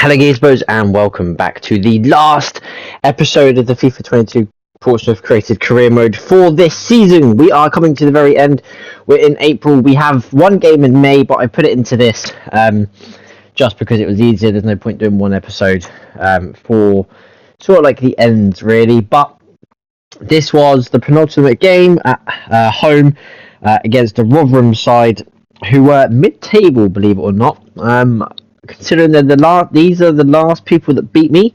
Hello Gizmos and welcome back to the last episode of the FIFA22 Portsmouth created career mode for this season. We are coming to the very end. We're in April. We have one game in May, but I put it into this just because it was easier. There's no point doing one episode for sort of like the ends really. But this was the penultimate game at home against the Rotherham side, who were mid-table, believe it or not. Considering that these are the last people that beat me,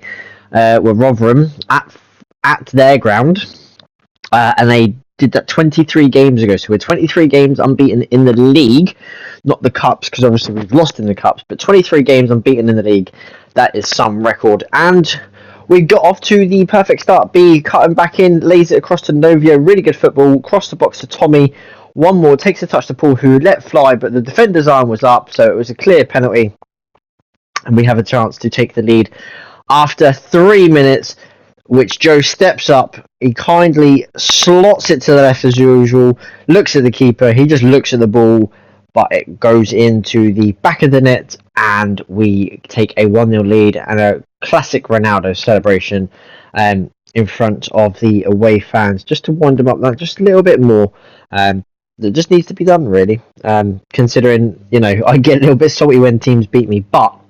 were Rotherham at their ground, and they did that 23 games ago. So we're 23 games unbeaten in the league, not the cups, because obviously we've lost in the cups, but 23 games unbeaten in the league. That is some record. And we got off to the perfect start. B cutting back in, lays it across to Novio. Really good football. Cross the box to Tommy. One more, takes a touch to Paul, who let fly, but the defender's arm was up, so it was a clear penalty. And we have a chance to take the lead after 3 minutes, which Joe steps up. He kindly slots it to the left as usual, looks at the keeper. He just looks at the ball, but it goes into the back of the net, and we take a 1-0 lead and a classic Ronaldo celebration in front of the away fans, just to wind them up that just a little bit more. That just needs to be done, really, considering, I get a little bit salty when teams beat me, but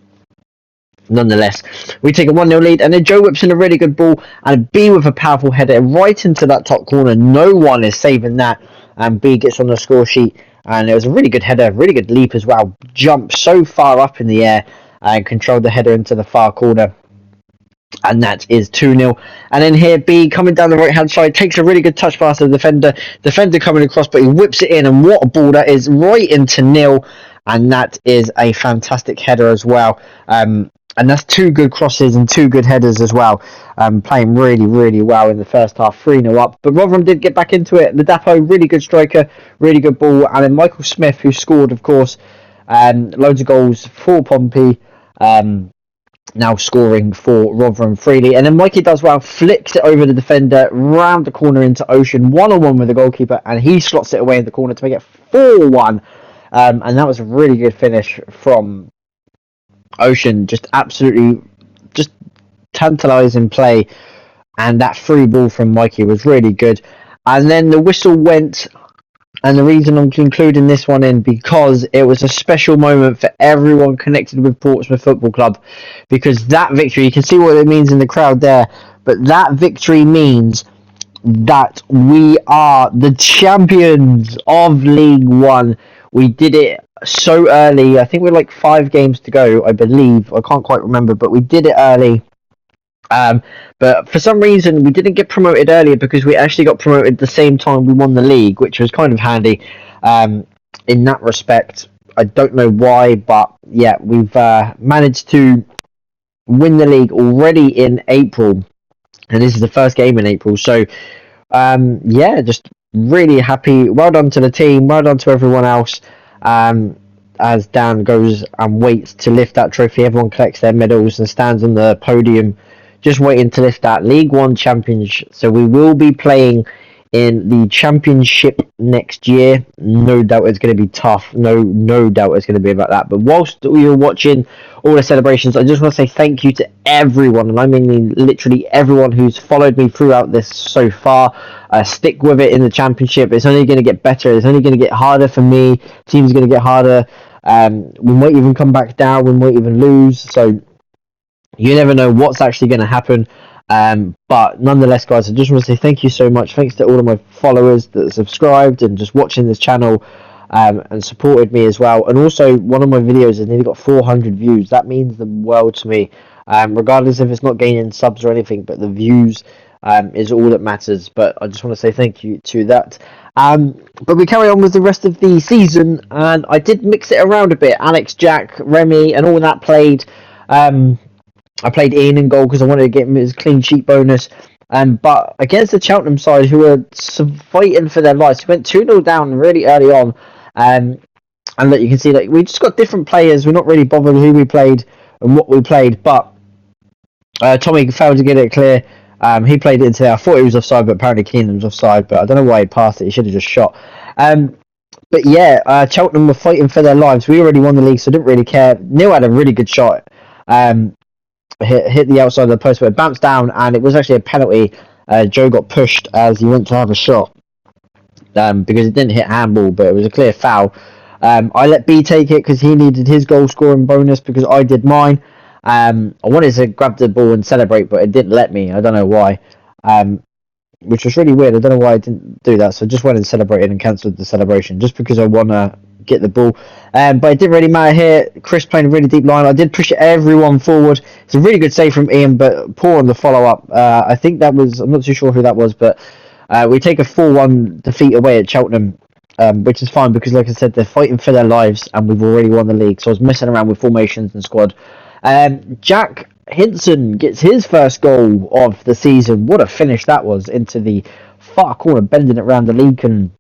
nonetheless, we take a 1-0 lead, and then Joe whips in a really good ball, and B with a powerful header right into that top corner. No one is saving that, and B gets on the score sheet, and it was a really good header, really good leap as well. Jumped so far up in the air and controlled the header into the far corner. And that is 2-0. And then here, B coming down the right-hand side, takes a really good touch pass to the defender. Defender coming across, but he whips it in, and what a ball that is, right into nil. And that is a fantastic header as well. And that's two good crosses and two good headers as well. Playing really, really well in the first half, 3-0 up. But Rotherham did get back into it. The Dapo, really good striker, really good ball. And then Michael Smith, who scored, of course, loads of goals for Pompey. Now scoring for Rotherham freely. And then Mikey does well, flicks it over the defender, round the corner into Ocean, one-on-one with the goalkeeper, and he slots it away in the corner to make it 4-1. And that was a really good finish from Ocean. Just absolutely just tantalising play, and that free ball from Mikey was really good. And then the whistle went, and the reason I'm including this one in, because it was a special moment for everyone connected with Portsmouth Football Club, because that victory, you can see what it means in the crowd there, but that victory means that we are the champions of League One. We did it so early. I think we're like 5 games to go, I believe. I can't quite remember, but we did it early. But for some reason, we didn't get promoted earlier, because we actually got promoted the same time we won the league, which was kind of handy in that respect. I don't know why, but yeah, we've managed to win the league already in April, and this is the first game in April. So yeah, just really happy. Well done to the team, well done to everyone else. As Dan goes and waits to lift that trophy, everyone collects their medals and stands on the podium, just waiting to lift that League One championship. So we will be playing in the championship next year. No doubt it's going to be tough. No doubt it's going to be about that. But whilst you're watching all the celebrations, I just want to say thank you to everyone, and I mean literally everyone who's followed me throughout this so far. Stick with it in the championship. It's only going to get better. It's only going to get harder for me. Team's going to get harder. We might even come back down. We might even lose. So you never know what's actually going to happen. But nonetheless, guys, I just want to say thank you so much. Thanks to all of my followers that subscribed and just watching this channel and supported me as well. And also, one of my videos has nearly got 400 views. That means the world to me, regardless if it's not gaining subs or anything, but the views is all that matters. But I just want to say thank you to that. But we carry on with the rest of the season, and I did mix it around a bit. Alex, Jack, Remy, and all that played. I played Ian in goal because I wanted to get him his clean sheet bonus. But against the Cheltenham side, who were fighting for their lives, we went 2-0 down really early on. And that you can see that we just got different players. We're not really bothered who we played and what we played. But Tommy failed to get it clear. He played it into there. I thought he was offside, but apparently Keenan was offside. But I don't know why he passed it. He should have just shot. But yeah, Cheltenham were fighting for their lives. We already won the league, so I didn't really care. Neil had a really good shot. hit the outside of the post, but it bounced down, and it was actually a penalty. Joe got pushed as he went to have a shot because it didn't hit handball, but it was a clear foul. I let B take it because he needed his goal scoring bonus because I did mine. I wanted to grab the ball and celebrate, but it didn't let me. I don't know why, which was really weird. I don't know why I didn't do that, so I just went and celebrated and cancelled the celebration just because I want to get the ball. But it didn't really matter here. Chris playing a really deep line. I did push everyone forward. It's a really good save from Ian, but poor on the follow-up. I think that was, I'm not too sure who that was, but we take a 4-1 defeat away at Cheltenham, which is fine because, like I said, they're fighting for their lives and we've already won the league. So I was messing around with formations and squad. Jack Hinson gets his first goal of the season. What a finish that was into the far corner, bending it around the Lincoln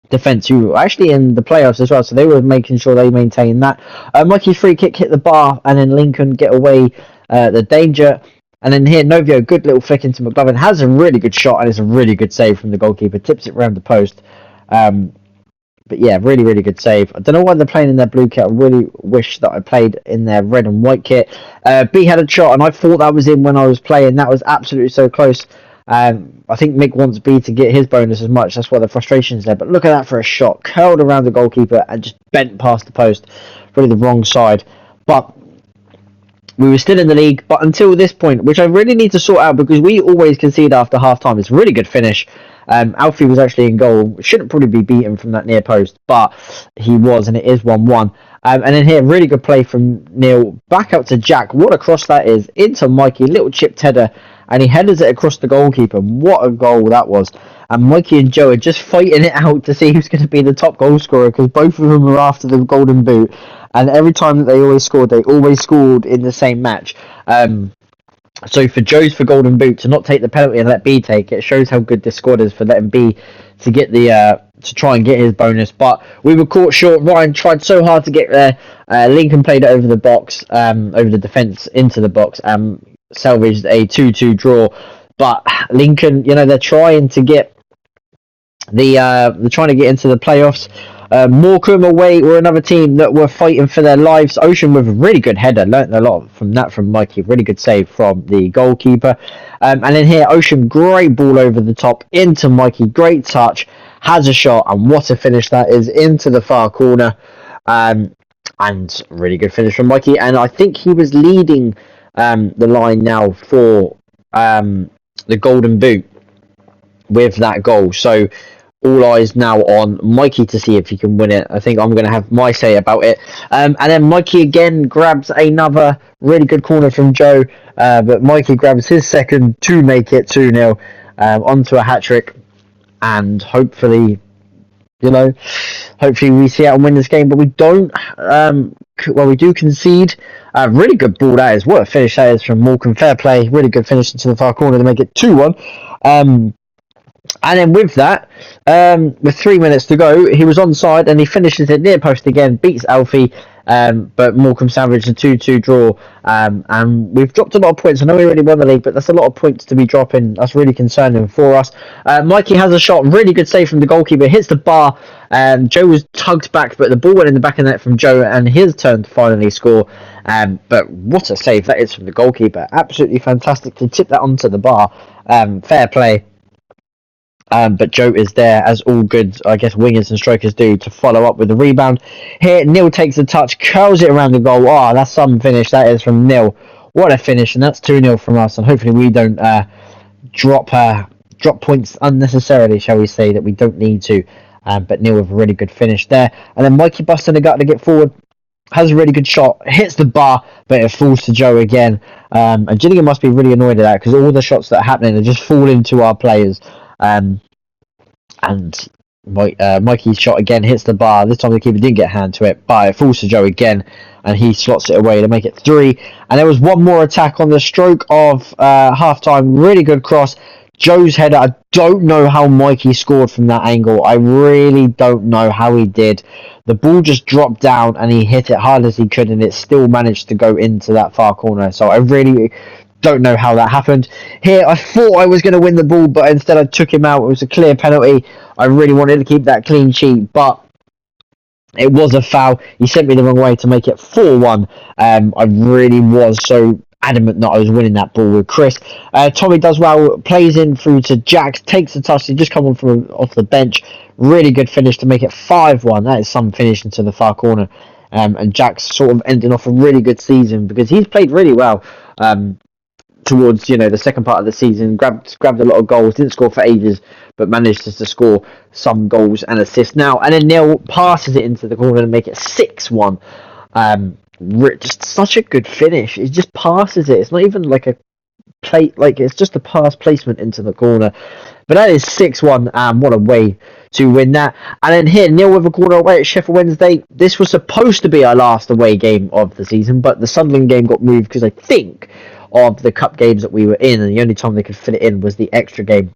defence, who were actually in the playoffs as well, so they were making sure they maintained that. Mikey's free kick hit the bar, and then Lincoln get away the danger. And then here, Novio, good little flick into McLovin, has a really good shot, and it's a really good save from the goalkeeper, tips it around the post. But yeah, really, really good save. I don't know why they're playing in their blue kit. I really wish that I played in their red and white kit. B had a shot, and I thought that was in when I was playing. That was absolutely so close. I think Mick wants B to get his bonus as much. That's why the frustration's there. But look at that for a shot. Curled around the goalkeeper and just bent past the post. Really the wrong side. But we were still in the league. But until this point, which I really need to sort out because we always concede after half-time. It's a really good finish. Alfie was actually in goal. Shouldn't probably be beaten from that near post, but he was, and it is 1-1. And then here, really good play from Neil. Back out to Jack. What a cross that is. Into Mikey. Little chipped header. And he headers it across the goalkeeper. What a goal that was. And Mikey and Joe are just fighting it out to see who's going to be the top goal scorer because both of them are after the golden boot. And every time that they always scored in the same match. So for Joe's for golden boot to not take the penalty and let B take it shows how good this squad is for letting B to get the to try and get his bonus. But we were caught short. Ryan tried so hard to get there. Lincoln played it over the box, over the defence into the box, salvaged a 2-2 draw. But Lincoln, they're trying to get they're trying to get into the playoffs. Morecambe away were another team that were fighting for their lives. Ocean with a really good header, learnt a lot from that from Mikey. Really good save from the goalkeeper. And then here, Ocean, great ball over the top into Mikey, great touch, has a shot, and what a finish that is into the far corner. And really good finish from Mikey. And I think he was leading the line now for the golden boot with that goal. So all eyes now on Mikey to see if he can win it. I think I'm going to have my say about it. And then Mikey again grabs another really good corner from Joe. But Mikey grabs his second to make it 2-0 onto a hat-trick. And hopefully we see out and win this game. But we don't. We do concede. Really good ball that is. What a finish that is from Morecambe. Fair play. Really good finish into the far corner to make it 2-1. And then with that, with 3 minutes to go, he was onside and he finishes it near post again, beats Alfie, but Morecambe salvaged a 2-2 draw. And we've dropped a lot of points. I know we already won the league, but that's a lot of points to be dropping. That's really concerning for us. Mikey has a shot, really good save from the goalkeeper, hits the bar. Joe was tugged back, but the ball went in the back of the net from Joe, and his turn to finally score. But what a save that is from the goalkeeper. Absolutely fantastic to tip that onto the bar. Fair play. But Joe is there, as all good, I guess, wingers and strikers do, to follow up with the rebound. Here, Neil takes the touch, curls it around the goal. Oh, that's some finish. That is from Neil. What a finish, and that's 2-0 from us. And hopefully we don't drop points unnecessarily, shall we say, that we don't need to. But Neil with a really good finish there. And then Mikey busting the gut to get forward. Has a really good shot, hits the bar, but it falls to Joe again. And Gilligan must be really annoyed at that, because all the shots that are happening are just falling to our players. And Mikey's shot again hits the bar. This time the keeper didn't get a hand to it, but it falls to Joe again, and he slots it away to make it 3. And there was one more attack on the stroke of half-time. Really good cross. Joe's header. I don't know how Mikey scored from that angle. I really don't know how he did. The ball just dropped down and he hit it hard as he could, and it still managed to go into that far corner. So I really don't know how that happened. Here, I thought I was going to win the ball, but instead I took him out. It was a clear penalty. I really wanted to keep that clean sheet, but it was a foul. He sent me the wrong way to make it 4-1. I really was so adamant that I was winning that ball with Chris. Tommy does well, plays in through to Jax, takes the touch. He just come on from off the bench. Really good finish to make it 5-1. That is some finish into the far corner. And Jax sort of ending off a really good season because he's played really well towards the second part of the season. Grabbed a lot of goals, didn't score for ages, but managed to score some goals and assists now. And then Neil passes it into the corner and make it 6-1. Just such a good finish. He just passes it. It's not even like a play, like it's just a pass placement into the corner. But that is 6-1. What a way to win that. And then here, Neil with a corner away at Sheffield Wednesday. This was supposed to be our last away game of the season, but the Sunderland game got moved because I think of the cup games that we were in, and the only time they could fit it in was the extra game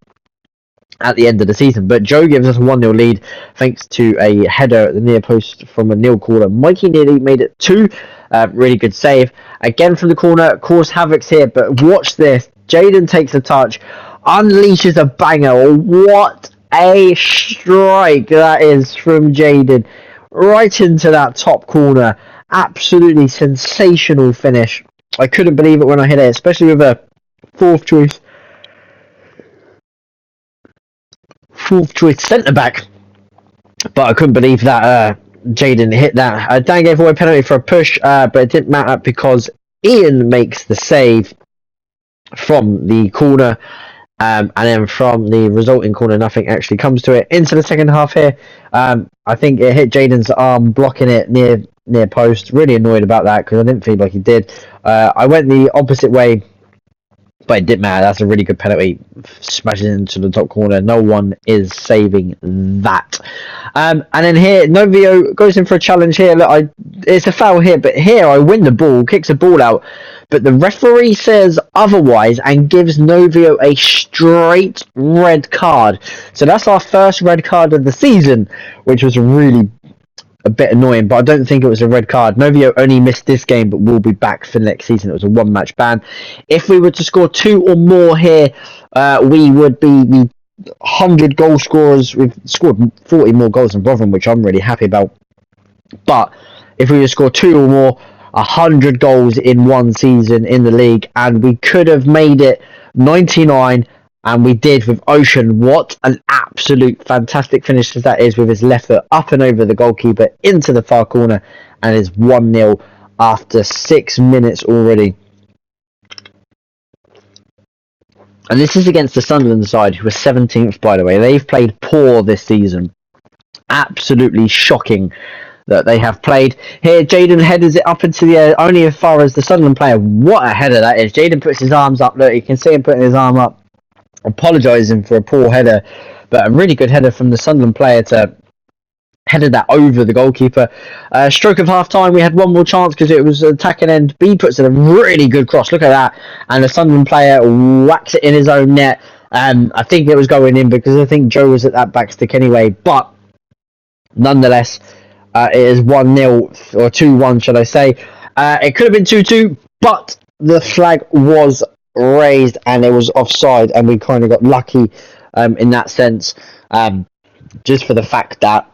at the end of the season. But Joe gives us a 1-0 lead thanks to a header at the near post from a Neil corner. Mikey nearly made it 2. Really good save. Again from the corner, cause havocs here, but watch this. Jaden takes a touch, unleashes a banger. What a strike that is from Jaden. Right into that top corner. Absolutely sensational finish. I couldn't believe it when I hit it, especially with a fourth choice centre back. But I couldn't believe that Jaden hit that. Dan gave away a penalty for a push, but it didn't matter because Ian makes the save from the corner. And then from the resulting corner, nothing actually comes to it. Into the second half here, I think it hit Jaden's arm, blocking it near post. Really annoyed about that because I didn't feel like he did. I went the opposite way, but it didn't matter. That's a really good penalty. Smashes into the top corner. No one is saving that. And then here, Novio goes in for a challenge here. Look, it's a foul here, but here I win the ball, kicks the ball out. But the referee says otherwise and gives Novio a straight red card. So that's our first red card of the season, which was really a bit annoying, but I don't think it was a red card. Novio only missed this game, but will be back for next season. It was a 1-match ban. If we were to score 2 or more here, we would be the 100 goal scorers. We've scored 40 more goals than Rotherham, which I'm really happy about. But if we were to score 2 or more, 100 goals in one season in the league, and we could have made it 99. And we did with Ocean. What an absolute fantastic finish that is, with his left foot up and over the goalkeeper into the far corner, and is 1-0 after 6 minutes already. And this is against the Sunderland side, who are 17th, by the way. They've played poor this season. Absolutely shocking that they have played. Here, Jaden headers it up into the air, only as far as the Sunderland player. What a header that is. Jaden puts his arms up. Look, you can see him putting his arm up, apologising for a poor header, but a really good header from the Sunderland player to headed that over the goalkeeper. Stroke of half time, we had one more chance because it was attacking end. B puts in a really good cross. Look at that, and the Sunderland player whacks it in his own net. I think it was going in because I think Joe was at that back stick anyway, but nonetheless, it is 1-0 or 2-1, should I say. It could have been 2-2, but the flag was raised and it was offside, and we kind of got lucky in that sense, just for the fact that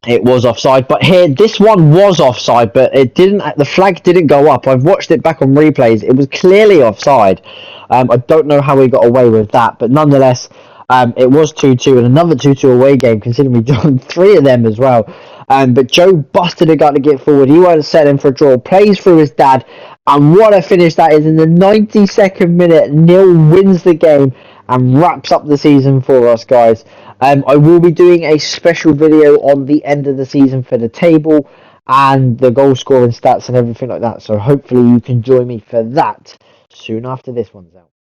it was offside. But here, this one was offside, but it didn't. The flag didn't go up. I've watched it back on replays. It was clearly offside. I don't know how we got away with that, but nonetheless, it was 2-2 and another 2-2 away game, considering we've done 3 of them as well. But Joe busted a gut to get forward. He wasn't settling for a draw. Plays through his dad. And what a finish that is. In the 92nd minute, Neil wins the game and wraps up the season for us, guys. I will be doing a special video on the end of the season for the table and the goal scoring stats and everything like that. So hopefully you can join me for that soon after this one's out.